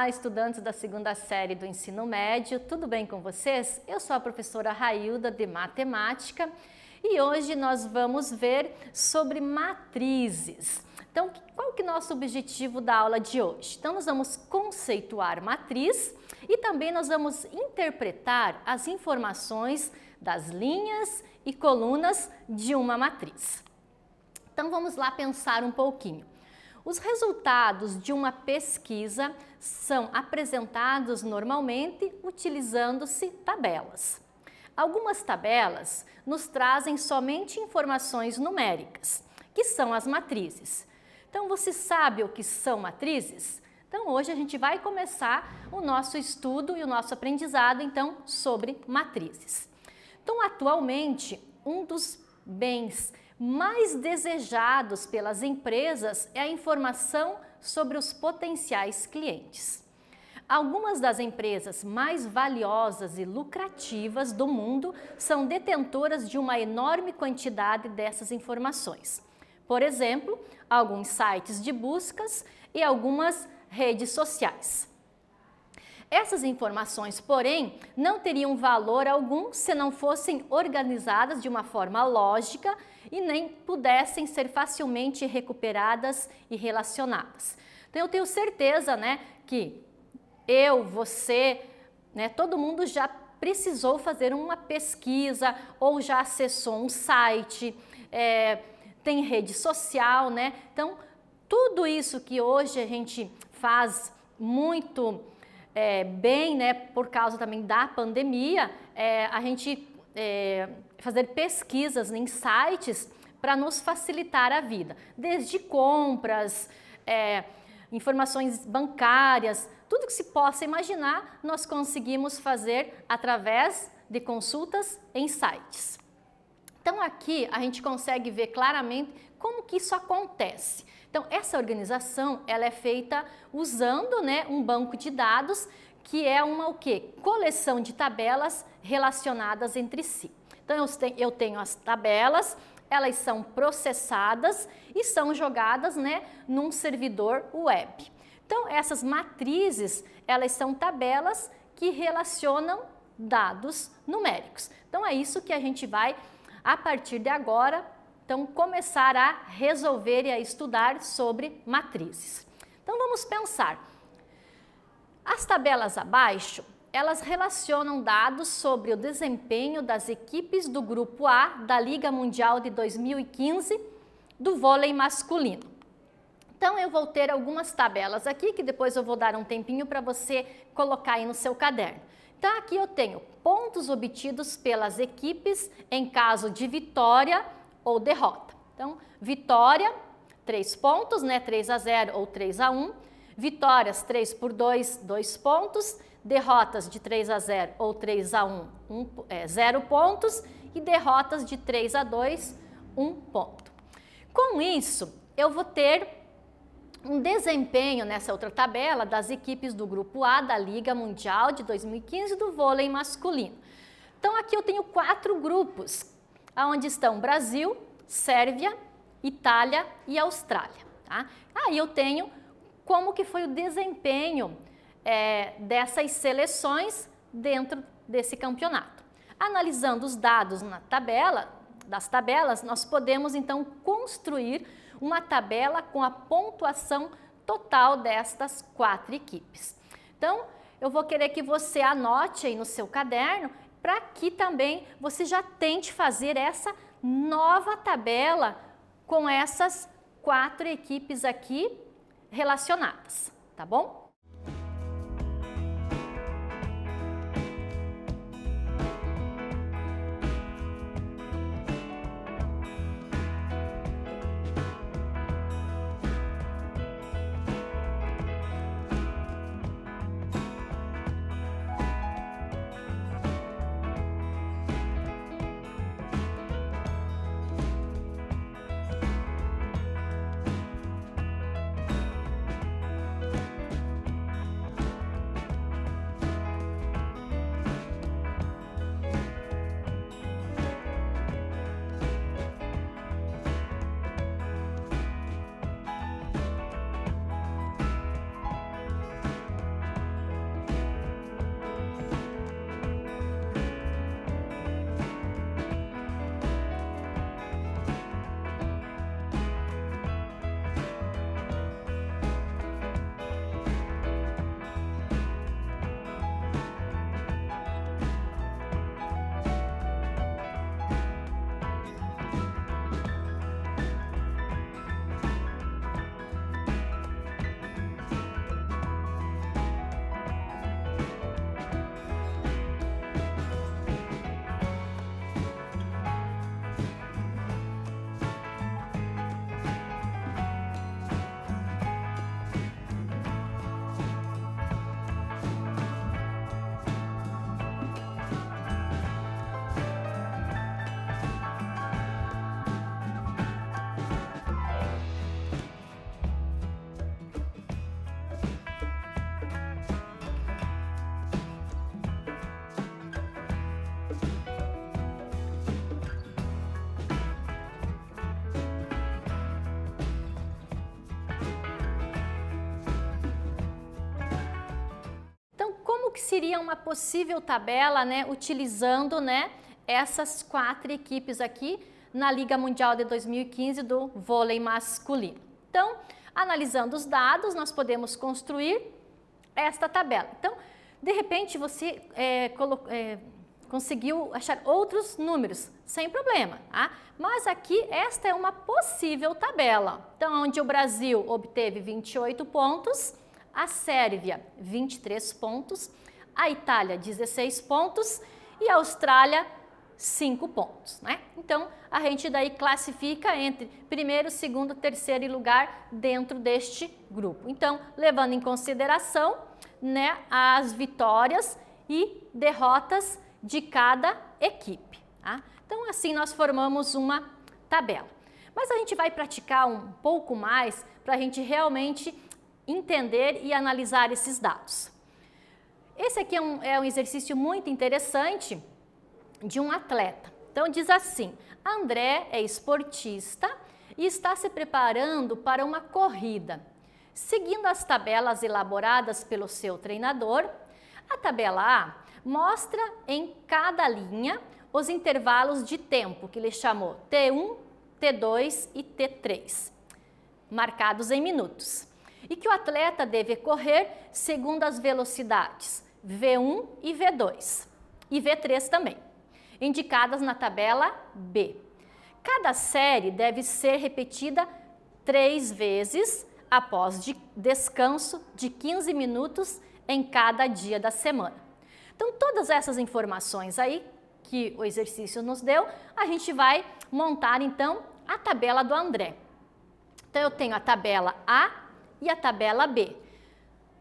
Olá, estudantes da segunda série do ensino médio, tudo bem com vocês? Eu sou a professora Railda de Matemática e hoje nós vamos ver sobre matrizes. Então, qual que é o nosso objetivo da aula de hoje? Então, nós vamos conceituar matriz e também nós vamos interpretar as informações das linhas e colunas de uma matriz. Então, vamos lá pensar um pouquinho. Os resultados de uma pesquisa são apresentados normalmente utilizando-se tabelas. Algumas tabelas nos trazem somente informações numéricas, que são as matrizes. Então, você sabe o que são matrizes? Então, hoje a gente vai começar o nosso estudo e o nosso aprendizado, então, sobre matrizes. Então, atualmente, um dos bens mais desejados pelas empresas é a informação sobre os potenciais clientes. Algumas das empresas mais valiosas e lucrativas do mundo são detentoras de uma enorme quantidade dessas informações. Por exemplo, alguns sites de buscas e algumas redes sociais. Essas informações, porém, não teriam valor algum se não fossem organizadas de uma forma lógica e nem pudessem ser facilmente recuperadas e relacionadas. Então, eu tenho certeza, que eu, você, todo mundo já precisou fazer uma pesquisa ou já acessou um site, tem rede social, Então, tudo isso que hoje a gente faz muito bem, por causa também da pandemia, a gente fazer pesquisas em sites para nos facilitar a vida, desde compras, informações bancárias, tudo que se possa imaginar, nós conseguimos fazer através de consultas em sites. Então aqui a gente consegue ver claramente como que isso acontece. Então essa organização ela é feita usando um banco de dados que é uma coleção de tabelas relacionadas entre si. Então eu tenho as tabelas, elas são processadas e são jogadas num servidor web. Então essas matrizes elas são tabelas que relacionam dados numéricos. Então é isso que a gente vai a partir de agora começar a resolver e a estudar sobre matrizes. Então vamos pensar. As tabelas abaixo, elas relacionam dados sobre o desempenho das equipes do Grupo A da Liga Mundial de 2015 do vôlei masculino. Então eu vou ter algumas tabelas aqui que depois eu vou dar um tempinho para você colocar aí no seu caderno. Então aqui eu tenho pontos obtidos pelas equipes em caso de vitória ou derrota. Então, vitória, 3 pontos, 3-0 ou 3-1. Vitórias, 3-2, 2 pontos. Derrotas de 3-0 ou 3-1, 0 pontos. E derrotas de 3-2, 1 ponto. Com isso, eu vou ter um desempenho nessa outra tabela das equipes do Grupo A da Liga Mundial de 2015 do vôlei masculino. Então, aqui eu tenho 4 grupos, onde estão Brasil, Sérvia, Itália e Austrália. Tá? Aí eu tenho como que foi o desempenho dessas seleções dentro desse campeonato. Analisando os dados das tabelas, nós podemos então construir uma tabela com a pontuação total destas 4 equipes. Então, eu vou querer que você anote aí no seu caderno para que também você já tente fazer essa nova tabela com essas 4 equipes aqui relacionadas, tá bom? seria uma possível tabela, né, utilizando, né, essas 4 equipes aqui na Liga Mundial de 2015 do vôlei masculino. Então, analisando os dados, nós podemos construir esta tabela. Então, de repente, você conseguiu achar outros números, sem problema, tá? Mas aqui, esta é uma possível tabela. Então, onde o Brasil obteve 28 pontos, a Sérvia 23 pontos, a Itália 16 pontos e a Austrália 5 pontos, né? Então, a gente daí classifica entre primeiro, segundo, terceiro lugar dentro deste grupo. Então, levando em consideração, né, as vitórias e derrotas de cada equipe, tá? Então, assim nós formamos uma tabela. Mas a gente vai praticar um pouco mais para a gente realmente entender e analisar esses dados. Esse aqui é um exercício muito interessante de um atleta. Então, diz assim: André é esportista e está se preparando para uma corrida. Seguindo as tabelas elaboradas pelo seu treinador, a tabela A mostra em cada linha os intervalos de tempo, que ele chamou T1, T2 e T3, marcados em minutos, e que o atleta deve correr segundo as velocidades V1 e V2, e V3 também, indicadas na tabela B. Cada série deve ser repetida 3 vezes após descanso de 15 minutos em cada dia da semana. Então, todas essas informações aí que o exercício nos deu, a gente vai montar, então, a tabela do André. Então, eu tenho a tabela A e a tabela B.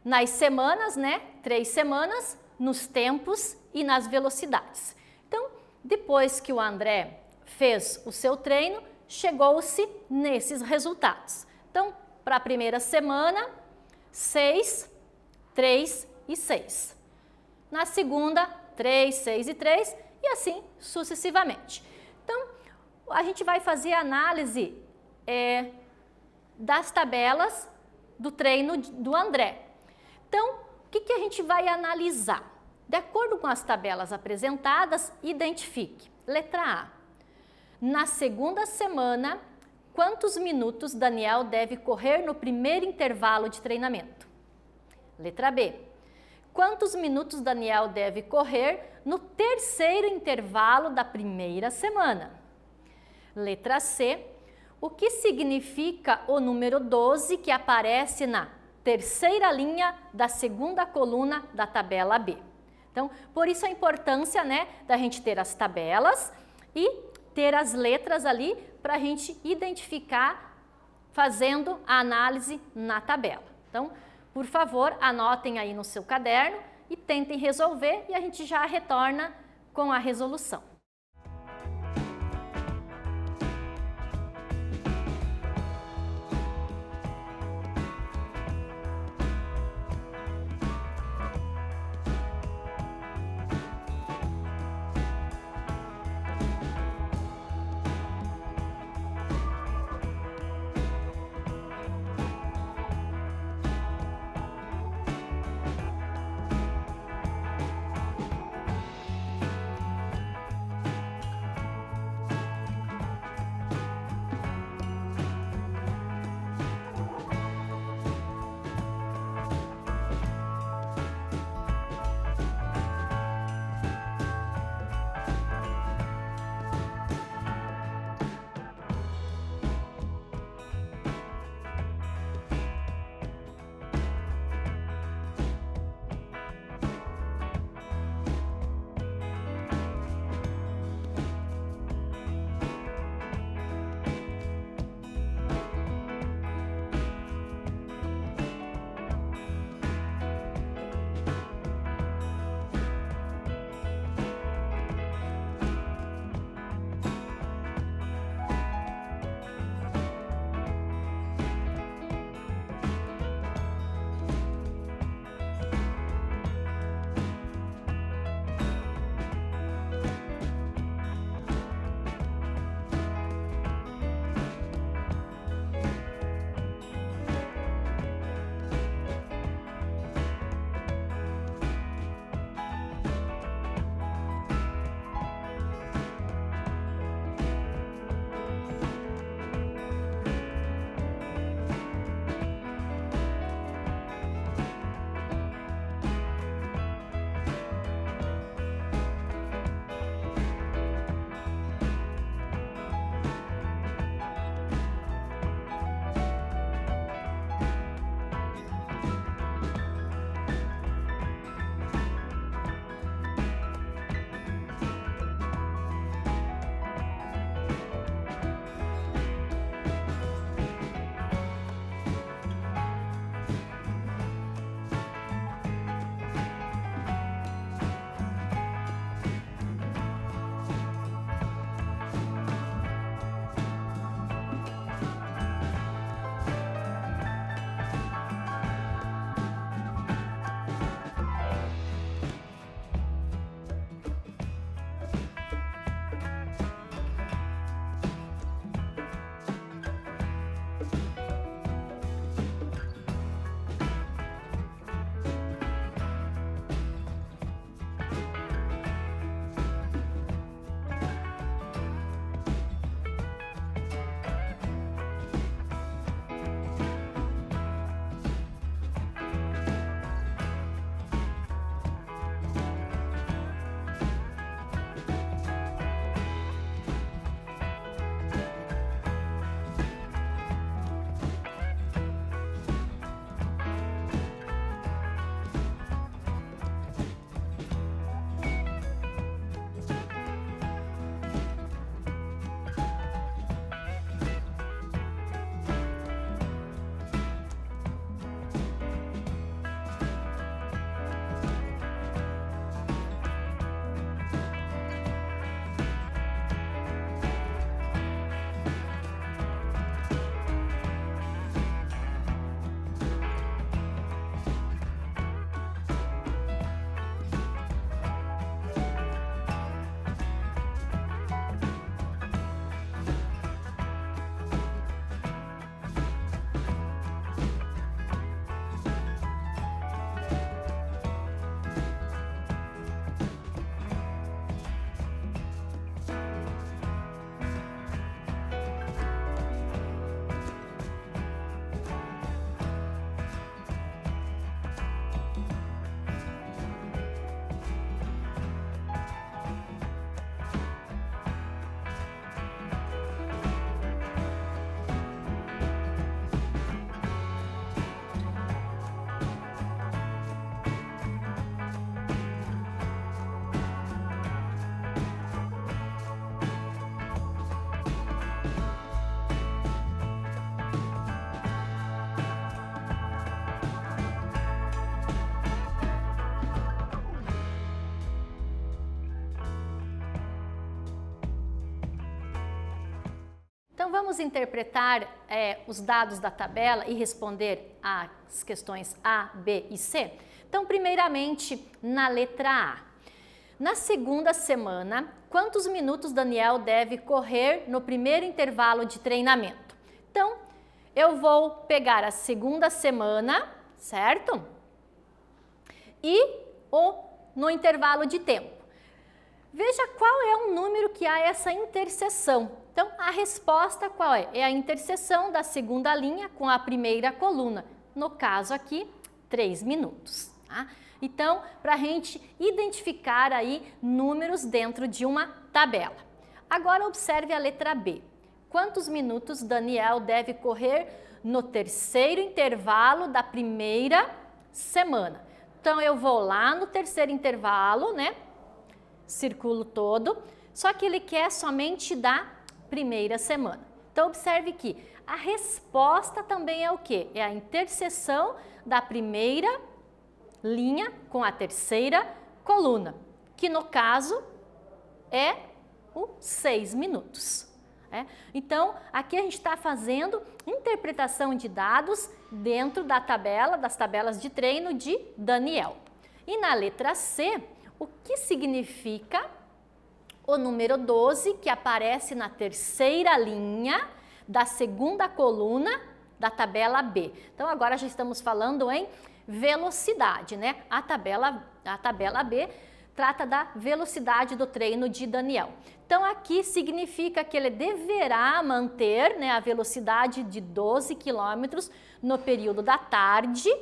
Nas semanas, né, 3 semanas, nos tempos e nas velocidades. Então, depois que o André fez o seu treino, chegou-se nesses resultados. Então, para a primeira semana, 6, 3 e 6. Na segunda, 3, 6 e 3 e assim sucessivamente. Então, a gente vai fazer a análise das tabelas do treino do André. Então, o que a gente vai analisar? De acordo com as tabelas apresentadas, identifique. Letra A. Na segunda semana, quantos minutos Daniel deve correr no primeiro intervalo de treinamento? Letra B. Quantos minutos Daniel deve correr no terceiro intervalo da primeira semana? Letra C. O que significa o número 12 que aparece na terceira linha da segunda coluna da tabela B? Então, por isso a importância, né, da gente ter as tabelas e ter as letras ali para a gente identificar fazendo a análise na tabela. Então, por favor, anotem aí no seu caderno e tentem resolver e a gente já retorna com a resolução. vamos interpretar os dados da tabela e responder às questões A, B e C? Então, primeiramente, na letra A. Na segunda semana, quantos minutos Daniel deve correr no primeiro intervalo de treinamento? Então, eu vou pegar a segunda semana, certo? E no intervalo de tempo. Veja qual é o número que há essa interseção. Então, a resposta qual é? É a interseção da segunda linha com a primeira coluna. No caso aqui, 3 minutos. Tá? Então, para a gente identificar aí números dentro de uma tabela. Agora, observe a letra B. Quantos minutos Daniel deve correr no terceiro intervalo da primeira semana? Então, eu vou lá no terceiro intervalo, né? Circulo todo, só que ele quer somente da primeira semana. Então, observe que a resposta também é o quê? É a interseção da primeira linha com a terceira coluna, que no caso é o 6 minutos. Então, aqui a gente está fazendo interpretação de dados dentro da tabela, das tabelas de treino de Daniel. E na letra C, o que significa o número 12 que aparece na terceira linha da segunda coluna da tabela B. Então, agora já estamos falando em velocidade, né? A tabela B trata da velocidade do treino de Daniel. Então, aqui significa que ele deverá manter, né, a velocidade de 12 km no período da tarde,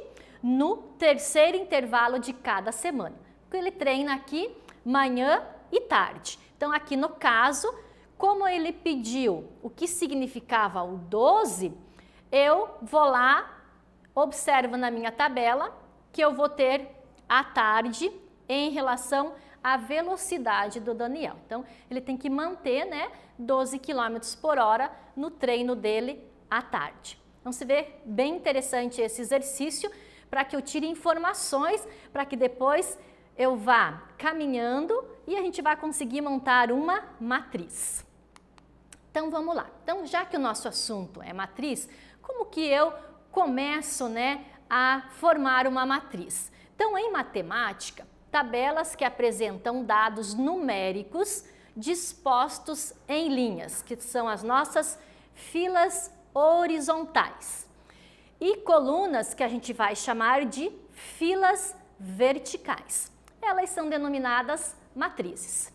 no terceiro intervalo de cada semana. Ele treina aqui manhã e tarde. Então, aqui no caso, como ele pediu o que significava o 12, eu vou lá, observo na minha tabela que eu vou ter a tarde em relação à velocidade do Daniel. Então, ele tem que manter, né, 12 km por hora no treino dele à tarde. Então, se vê bem interessante esse exercício para que eu tire informações, para que depois eu vá caminhando e a gente vai conseguir montar uma matriz. Então, vamos lá. Então, já que o nosso assunto é matriz, como que eu começo, né, a formar uma matriz? Então, em matemática, tabelas que apresentam dados numéricos dispostos em linhas, que são as nossas filas horizontais, e colunas que a gente vai chamar de filas verticais. Elas são denominadas matrizes.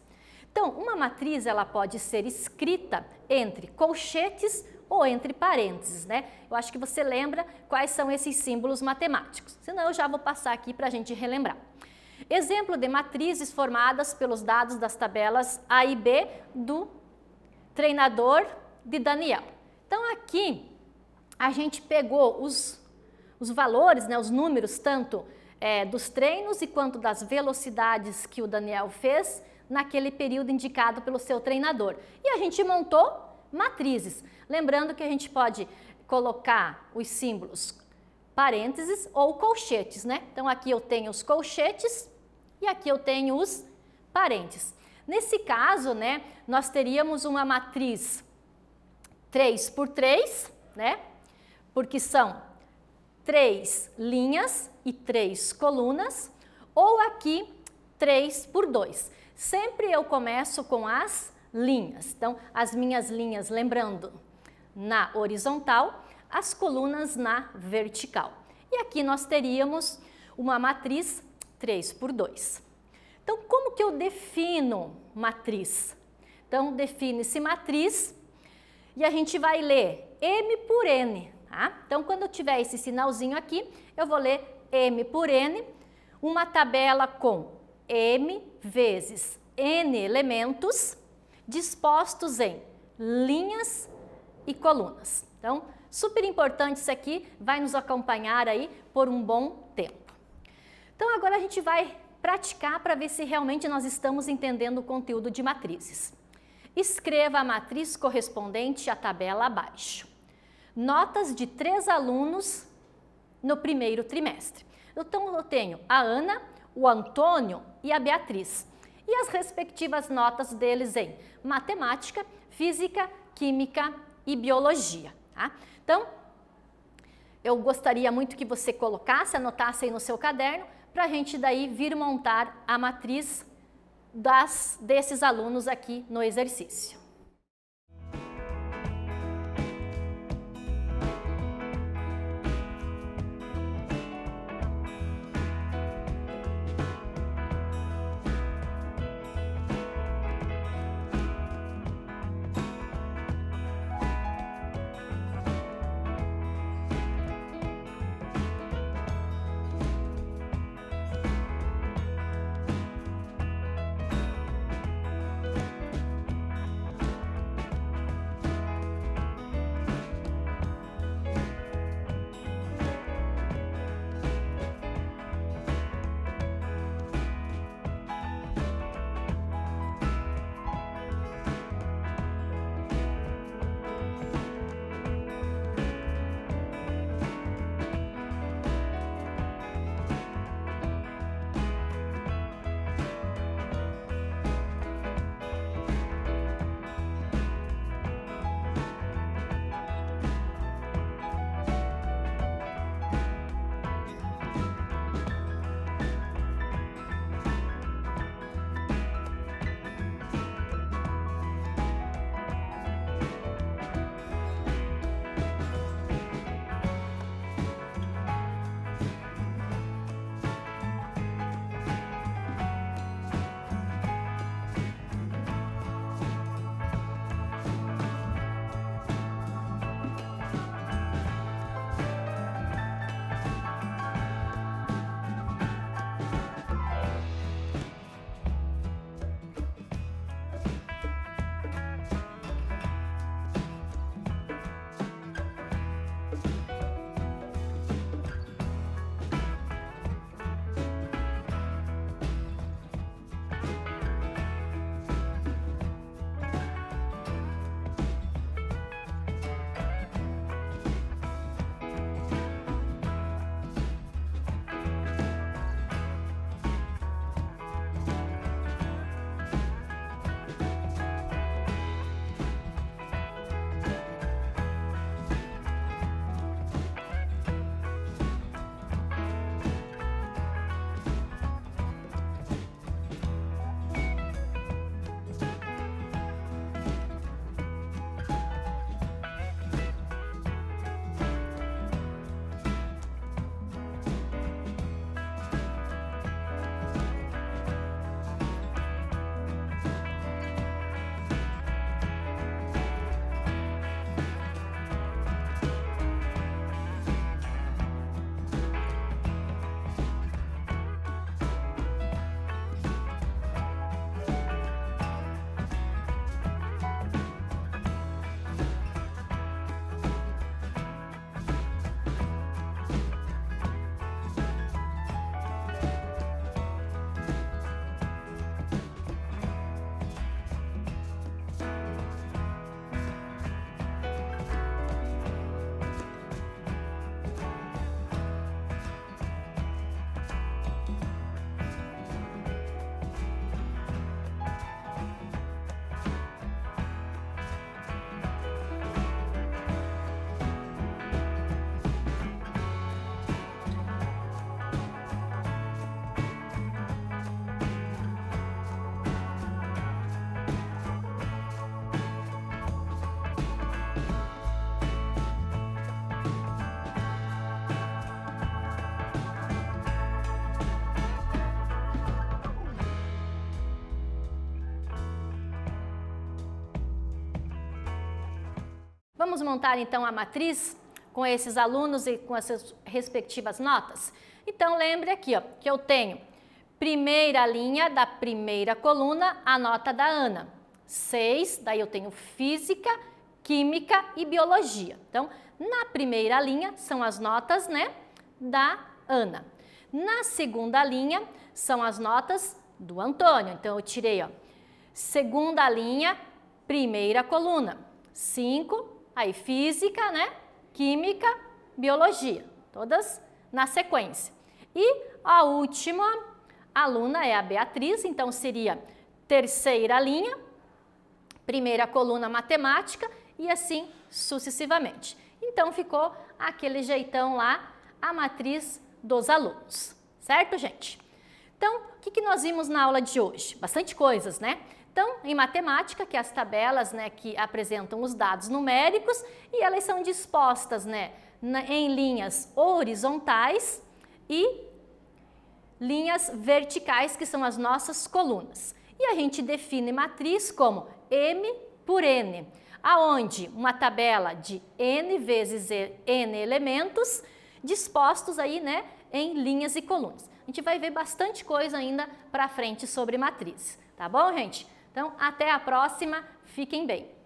Então, uma matriz ela pode ser escrita entre colchetes ou entre parênteses, né? Eu acho que você lembra quais são esses símbolos matemáticos, senão eu já vou passar aqui para a gente relembrar. Exemplo de matrizes formadas pelos dados das tabelas A e B do treinador de Daniel. Então, aqui a gente pegou os valores, né, os números, tanto dos treinos e quanto das velocidades que o Daniel fez naquele período indicado pelo seu treinador. E a gente montou matrizes. Lembrando que a gente pode colocar os símbolos parênteses ou colchetes, né? Então, aqui eu tenho os colchetes e aqui eu tenho os parênteses. Nesse caso, né, nós teríamos uma matriz 3 por 3, né? Porque são 3 linhas e 3 colunas, ou aqui 3 por 2. Sempre eu começo com as linhas. Então, as minhas linhas, lembrando, na horizontal, as colunas na vertical. E aqui nós teríamos uma matriz 3 por 2. Então, como que eu defino matriz? Então, define-se matriz e a gente vai ler M por N. Tá? Então, quando eu tiver esse sinalzinho aqui, eu vou ler M por N, uma tabela com M vezes N elementos dispostos em linhas e colunas. Então, super importante isso aqui, vai nos acompanhar aí por um bom tempo. Então, agora a gente vai praticar para ver se realmente nós estamos entendendo o conteúdo de matrizes. Escreva a matriz correspondente à tabela abaixo. Notas de 3 alunos no primeiro trimestre. Então, eu tenho a Ana, o Antônio e a Beatriz. E as respectivas notas deles em matemática, física, química e biologia, tá? Então, eu gostaria muito que você colocasse, anotasse aí no seu caderno, para a gente daí vir montar a matriz desses alunos aqui no exercício. Vamos montar então a matriz com esses alunos e com as suas respectivas notas? Então lembre aqui ó, que eu tenho primeira linha da primeira coluna, a nota da Ana. 6, daí eu tenho física, química e biologia. Então, na primeira linha são as notas, né, da Ana. Na segunda linha são as notas do Antônio. Então, eu tirei, ó, segunda linha, primeira coluna. 5, aí física, né, química, biologia. Todas na sequência. E a última aluna é a Beatriz, então seria terceira linha, primeira coluna matemática e assim sucessivamente. Então ficou aquele jeitão lá, a matriz dos alunos, certo, gente? Então, o que nós vimos na aula de hoje? Bastante coisas, né? Então, em matemática, que é as tabelas, né, que apresentam os dados numéricos e elas são dispostas, né, em linhas horizontais e linhas verticais, que são as nossas colunas. E a gente define matriz como M por N, aonde uma tabela de N vezes N elementos dispostos aí, né, em linhas e colunas. A gente vai ver bastante coisa ainda para frente sobre matrizes, tá bom, gente? Então, até a próxima, fiquem bem!